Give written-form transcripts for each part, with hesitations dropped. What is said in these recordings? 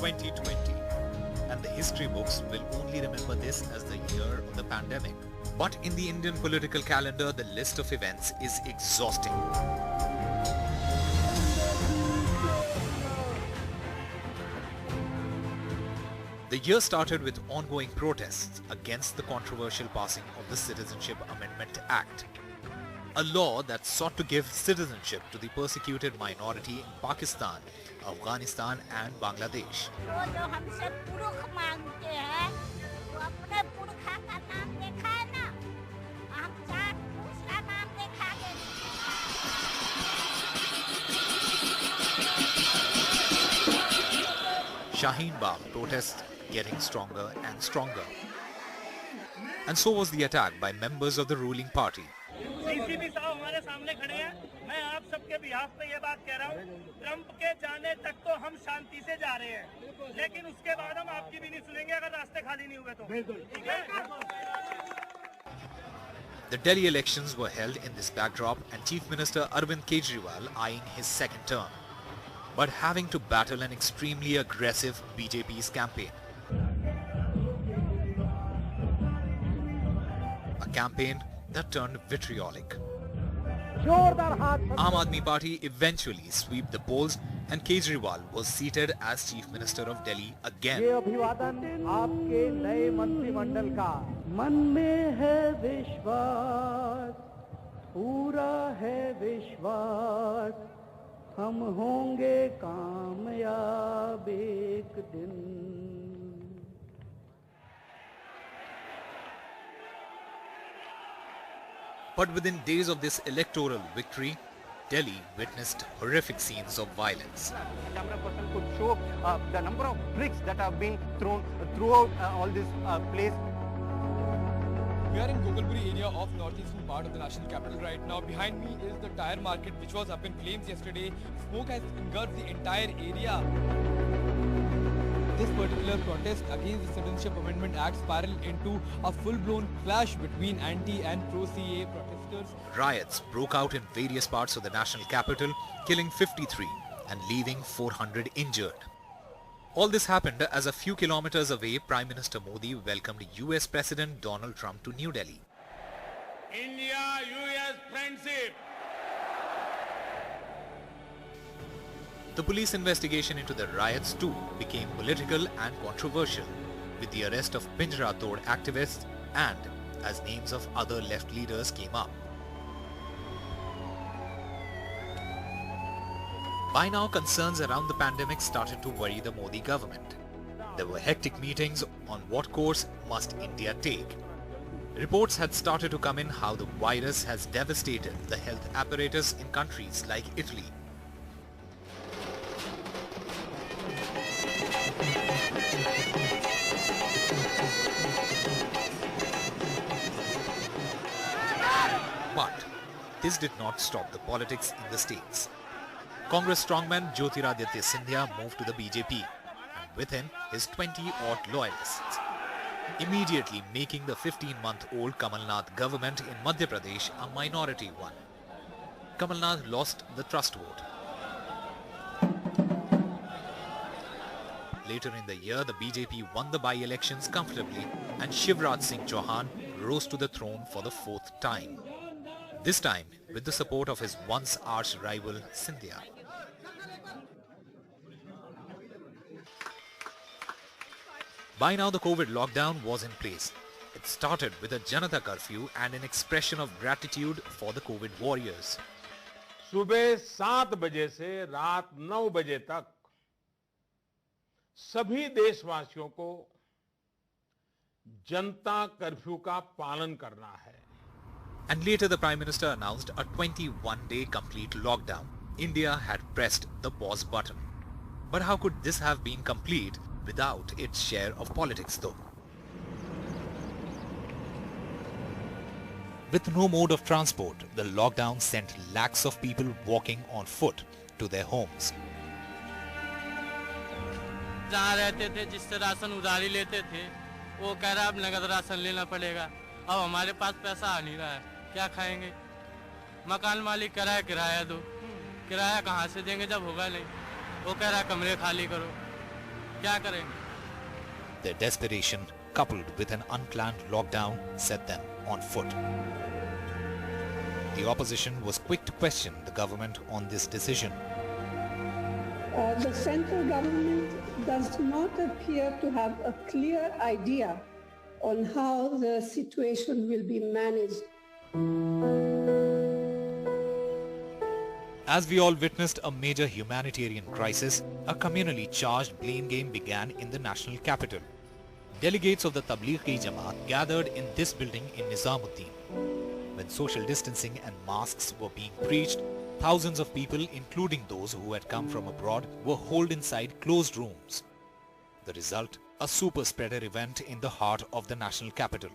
2020, and the history books will only remember this as the year of the pandemic. But in the Indian political calendar, the list of events is exhausting. The year started with ongoing protests against the controversial passing of the Citizenship Amendment Act, a law that sought to give citizenship to the persecuted minority in Pakistan, Afghanistan and Bangladesh. Shaheen Bagh protests getting stronger and stronger. And so was the attack by members of the ruling party. CCB साहब हमारे सामने खड़े हैं। मैं आप सबके behalf पे ये बात कह रहा हूँ, ट्रंप के जाने तक तो हम शांति से जा रहे हैं, लेकिन उसके बाद हम आपकी भी नहीं सुनेंगे अगर रास्ते खाली नहीं हुए तो। ठीक है? The Delhi elections were held in this backdrop and Chief Minister Arvind Kejriwal eyeing his second term, but having to battle an extremely aggressive BJP's campaign. A campaign that turned vitriolic. Aam Aadmi Party eventually swept the polls and Kejriwal was seated as Chief Minister of Delhi again. ये अभिवादन आपके नए मंत्रिमंडल का। मन में है विश्वास, पूरा है विश्वास, हम होंगे कामयाब एक दिन। But within days of this electoral victory, Delhi witnessed horrific scenes of violence. The camera person could show the number of bricks that have been thrown throughout all this place. We are in Gogolpuri area of northeastern part of the national capital right now. Behind me is the tire market which was up in flames yesterday. Smoke has engulfed the entire area. This particular protest against the Citizenship Amendment Act spiraled into a full-blown clash between anti and pro-CAA protesters. Riots broke out in various parts of the national capital, killing 53 and leaving 400 injured. All this happened as a few kilometers away, Prime Minister Modi welcomed US President Donald Trump to New Delhi. India-US friendship. The police investigation into the riots too became political and controversial, with the arrest of Pinjra Tod activists and as names of other left leaders came up. By now, concerns around the pandemic started to worry the Modi government. There were hectic meetings on what course must India take. Reports had started to come in how the virus has devastated the health apparatus in countries like Italy. But this did not stop the politics in the states. Congress strongman Jyotiraditya Scindia moved to the BJP, and with him his 20-odd loyalists, immediately making the 15-month-old Kamal Nath government in Madhya Pradesh a minority one. Kamal Nath lost the trust vote. Later in the year, the BJP won the by-elections comfortably and Shivraj Singh Chauhan rose to the throne for the fourth time. This time with the support of his once arch rival Scindia. By now the COVID lockdown was in place. It started with a Janata curfew and an expression of gratitude for the COVID warriors. सुबह 7 बजे से रात 9 बजे तक सभी देशवासियों को जनता curfew का पालन करना है. And later the Prime Minister announced a 21-day complete lockdown. India had pressed the pause button. But how could this have been complete without its share of politics though? With no mode of transport, the lockdown sent lakhs of people walking on foot to their homes. जहाँ रहते थे जिससे ration उधारी लेते थे वो कह रहा अब नगद राशन लेना पड़ेगा. अब हमारे पास पैसा आ नहीं रहा है, क्या खाएंगे? मकान मालिक कह रहा है किराया दो, किराया कहाँ से देंगे जब होगा नहीं. वो कह रहा है कमरे खाली करो. क्या करेंगे? Their desperation, coupled with an unplanned lockdown, set them on foot. The opposition was quick to question the government on this decision. The central government does not appear to have a clear idea on how the situation will be managed. As we all witnessed a major humanitarian crisis, a communally charged blame game began in the national capital. Delegates of the Tablighi Jamaat gathered in this building in Nizamuddin. When social distancing and masks were being preached, thousands of people, including those who had come from abroad, were holed inside closed rooms. The result, a super spreader event in the heart of the national capital.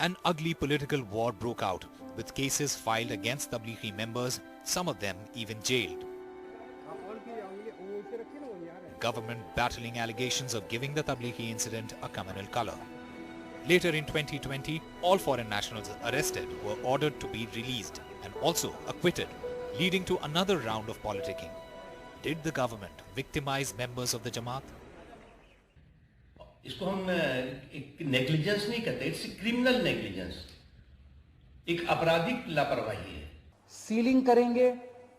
An ugly political war broke out, with cases filed against Tablighi members, some of them even jailed. Government battling allegations of giving the Tablighi incident a communal color. Later in 2020, all foreign nationals arrested were ordered to be released and also acquitted, leading to another round of politicking. Did the government victimize members of the Jamaat? इसको हम एक negligence नहीं कहते, it's criminal negligence, एक आपराधिक लापरवाही है। Ceiling करेंगे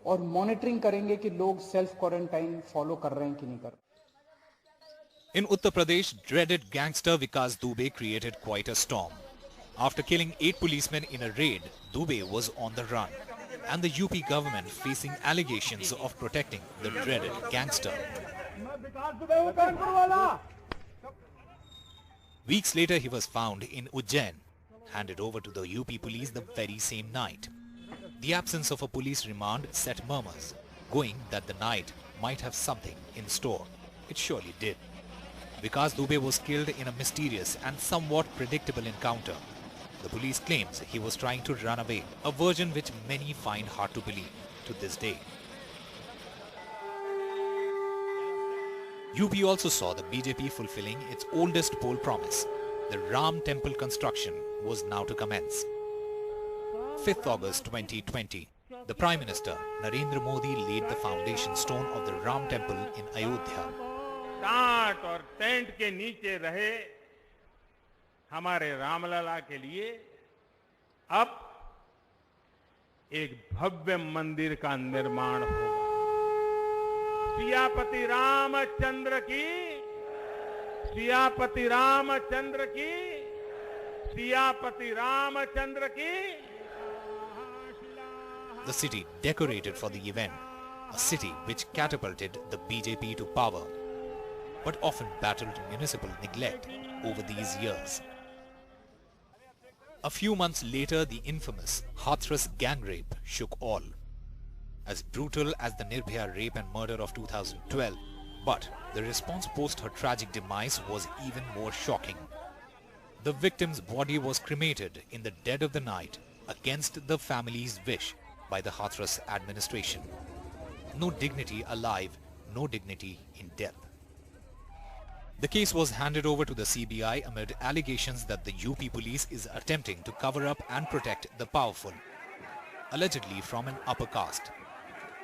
और मॉनिटरिंग करेंगे कि लोग सेल्फ क्वारंटाइन फॉलो कर रहे हैं कि नहीं कर रहे। In Uttar Pradesh, dreaded gangster Vikas Dubey created quite a storm. After killing 8 policemen in a raid, Dubey was on the run, and the UP government facing allegations of protecting the dreaded gangster. Weeks later, he was found in Ujjain, handed over to the UP police the very same night. The absence of a police remand set murmurs, going that the night might have something in store. It surely did. Vikas Dubey was killed in a mysterious and somewhat predictable encounter. The police claims he was trying to run away, a version which many find hard to believe to this day. UP also saw the BJP fulfilling its oldest poll promise. The Ram Temple construction was now to commence. 5th August 2020, the Prime Minister Narendra Modi laid the foundation stone of the Ram Temple in Ayodhya. टाट और tent के नीचे रहे हमारे रामलला के लिए अब एक भव्य मंदिर का निर्माण होगा। सियापति रामचंद्र की, सियापति रामचंद्र की, सियापति रामचंद्र की। The city decorated for the event, a city which catapulted the BJP to power, but often battled municipal neglect over these years. A few months later, the infamous Hathras gang rape shook all. As brutal as the Nirbhaya rape and murder of 2012, but the response post her tragic demise was even more shocking. The victim's body was cremated in the dead of the night against the family's wish by the Hathras administration. No dignity alive, no dignity in death. The case was handed over to the CBI amid allegations that the UP police is attempting to cover up and protect the powerful, allegedly from an upper caste.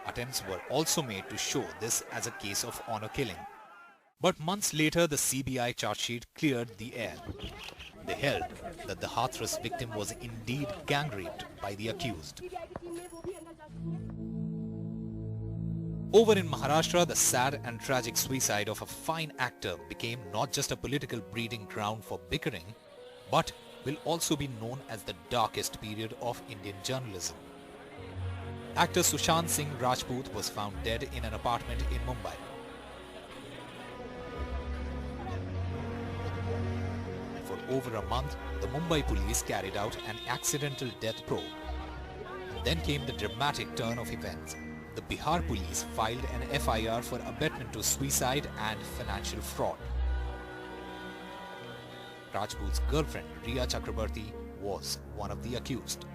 Attempts were also made to show this as a case of honor killing. But months later, the CBI charge sheet cleared the air. They held that the Hathras victim was indeed gang raped by the accused. Over in Maharashtra, the sad and tragic suicide of a fine actor became not just a political breeding ground for bickering, but will also be known as the darkest period of Indian journalism. Actor Sushant Singh Rajput was found dead in an apartment in Mumbai. For over a month, the Mumbai police carried out an accidental death probe. And then came the dramatic turn of events. The Bihar police filed an FIR for abetment to suicide and financial fraud. Rajput's girlfriend, Riya Chakrabarti, was one of the accused.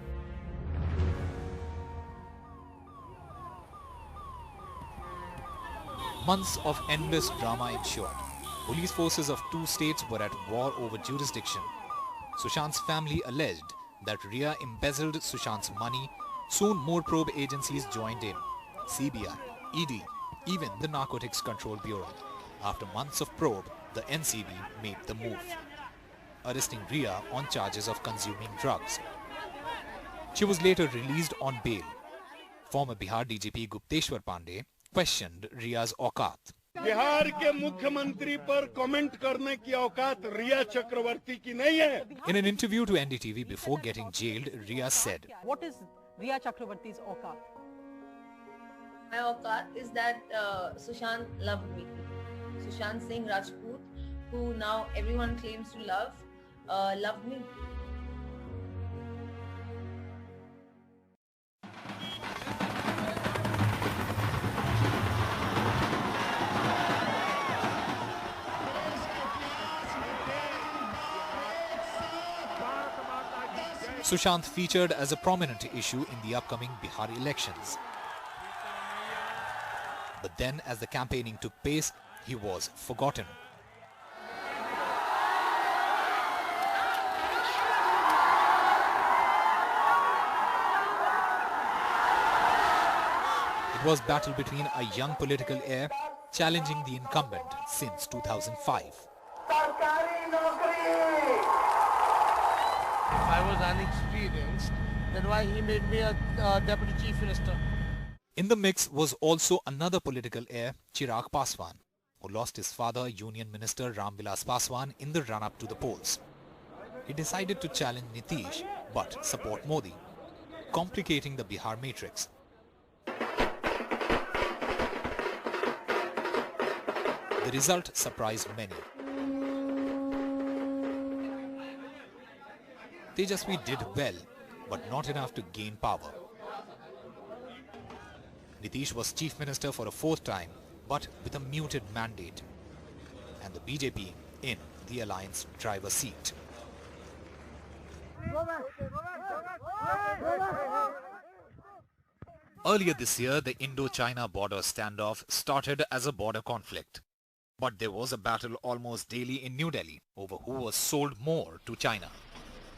Months of endless drama ensued. Police forces of 2 states were at war over jurisdiction. Sushant's family alleged that Riya embezzled Sushant's money. Soon more probe agencies joined in. CBI, ED, even the Narcotics Control Bureau. After months of probe, the NCB made the move, arresting Riya on charges of consuming drugs. She was later released on bail. Former Bihar DGP Gupteshwar Pandey questioned Riya's औकात. बिहार के मुख्यमंत्री पर comment करने की औकात रिया चक्रवर्ती की नहीं है. In an interview to NDTV before getting jailed, Riya said, "What is Riya Chakravarti's औकात?" My औकात is that Sushant loved me. Sushant Singh Rajput, who now everyone claims to love, loved me. Sushant featured as a prominent issue in the upcoming Bihar elections. But then, as the campaigning took pace, he was forgotten. It was battle between a young political heir challenging the incumbent since 2005. If I was unexperienced, then why he made me a deputy chief minister? In the mix was also another political heir, Chirag Paswan, who lost his father, Union Minister Ram Vilas Paswan, in the run-up to the polls. He decided to challenge Nitish but support Modi, complicating the Bihar matrix. The result surprised many. Tejaswi did well, but not enough to gain power. Nitish was chief minister for a fourth time, but with a muted mandate, and the BJP in the alliance driver's seat. Earlier this year, the Indo-China border standoff started as a border conflict. But there was a battle almost daily in New Delhi over who was sold more to China,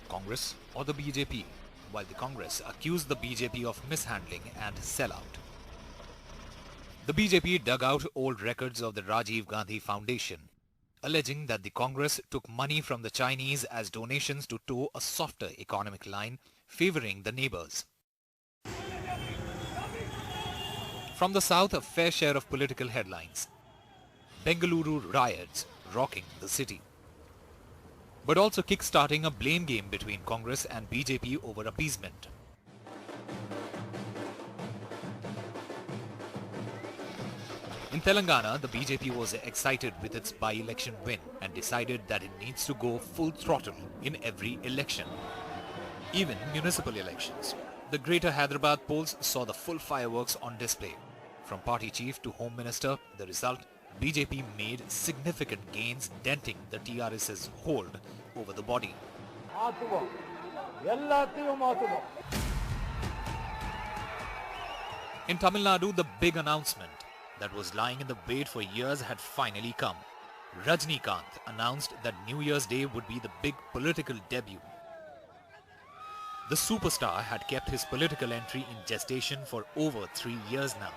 Congress or the BJP, while the Congress accused the BJP of mishandling and sellout. The BJP dug out old records of the Rajiv Gandhi Foundation, alleging that the Congress took money from the Chinese as donations to toe a softer economic line favoring the neighbors. From the south, a fair share of political headlines. Bengaluru riots rocking the city, but also kick-starting a blame game between Congress and BJP over appeasement. In Telangana, the BJP was excited with its by-election win and decided that it needs to go full throttle in every election, even municipal elections. The Greater Hyderabad polls saw the full fireworks on display. From party chief to home minister, the result, BJP made significant gains, denting the TRS's hold over the body. In Tamil Nadu, the big announcement that was lying in the wait for years had finally come. Rajinikanth announced that New Year's Day would be the big political debut. The superstar had kept his political entry in gestation for over 3 years now.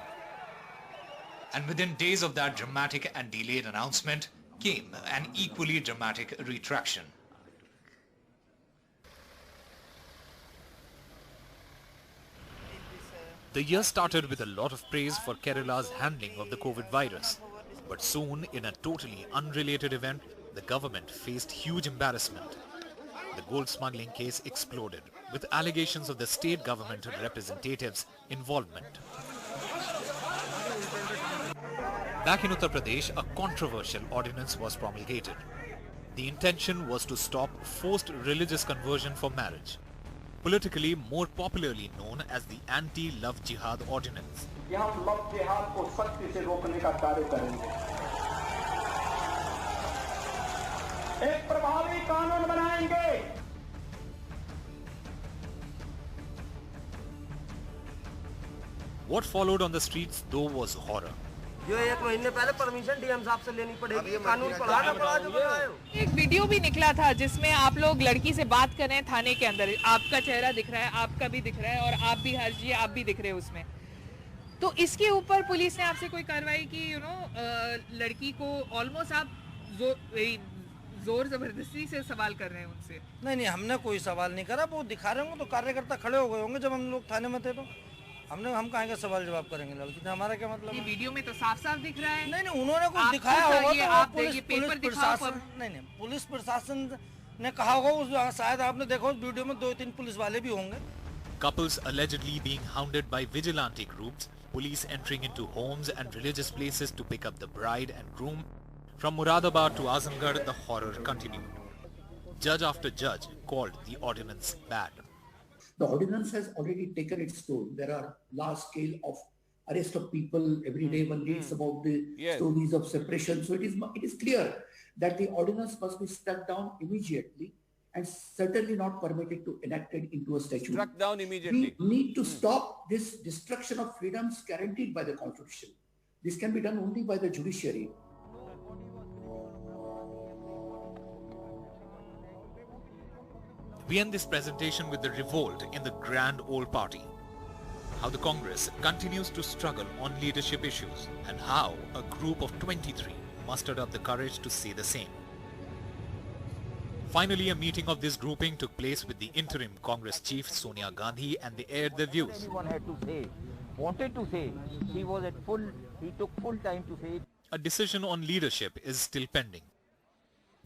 And within days of that dramatic and delayed announcement came an equally dramatic retraction. The year started with a lot of praise for Kerala's handling of the COVID virus. But soon, in a totally unrelated event, the government faced huge embarrassment. The gold smuggling case exploded, with allegations of the state government representatives' involvement. Back in Uttar Pradesh, a controversial ordinance was promulgated. The intention was to stop forced religious conversion for marriage, politically more popularly known as the Anti-Love Jihad Ordinance. What followed on the streets though was horror. जो 1 महीने पहले permission DM साहब से लेनी पड़ेगी, कानून पढ़ाना पड़ा जो बनाए। एक वीडियो भी निकला था जिसमें आप लोग लड़की से बात कर रहे हैं थाने के अंदर, आपका चेहरा दिख रहा है, आपका भी दिख रहा है और आप भी हर्षी आप भी दिख रहे हो उसमें। तो इसके ऊपर पुलिस ने आपसे कोई कार्रवाई की? लड़की को ऑलमोस्ट आप जोर जबरदस्ती से सवाल कर रहे हैं उनसे। नहीं, हमने कोई सवाल नहीं करा। वो दिखा रहे होंगे तो कार्यकर्ता खड़े हो गए होंगे जब हम लोग थाने में थे, तो हम कहाँ का सवाल जवाब करेंगे लड़की से? हमारा क्या मतलब? ये वीडियो में तो साफ साफ दिख रहा है। नहीं, उन्होंने कुछ दिखाया होगा तो पुलिस प्रशासन ने कहा होगा। शायद आपने देखा उस वीडियो में 2-3 पुलिस वाले भी होंगे। Couples allegedly being hounded by vigilante groups, police entering into homes and religious places to pick up the bride and groom. From Muradabad to Azamgarh, the horror continued. Judge after judge called the ordinance bad. The ordinance has already taken its toll. There are large scale of arrest of people every day. One reads about the stories of suppression. So it is clear that the ordinance must be struck down immediately and certainly not permitted to enacted into a statute. Struck down immediately. We need to stop this destruction of freedoms guaranteed by the Constitution. This can be done only by the judiciary. We end this presentation with the revolt in the grand old party. How the Congress continues to struggle on leadership issues and how a group of 23 mustered up the courage to say the same. Finally, a meeting of this grouping took place with the interim Congress chief Sonia Gandhi, and they aired their views. Anyone had to say, wanted to say, he took full time to say it. A decision on leadership is still pending.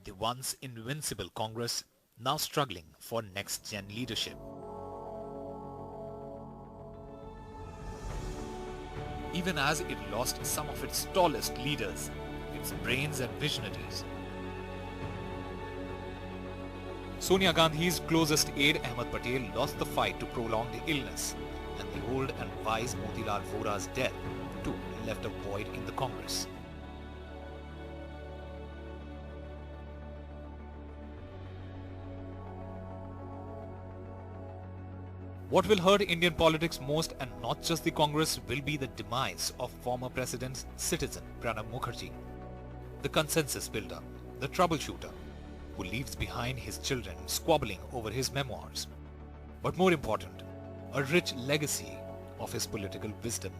The once invincible Congress now struggling for next-gen leadership. Even as it lost some of its tallest leaders, its brains and visionaries. Sonia Gandhi's closest aide Ahmed Patel lost the fight to prolonged illness, and the old and wise Motilal Vora's death too left a void in the Congress. What will hurt Indian politics most, and not just the Congress, will be the demise of former President's citizen Pranab Mukherjee, the consensus builder, the troubleshooter, who leaves behind his children squabbling over his memoirs. But more important, a rich legacy of his political wisdom.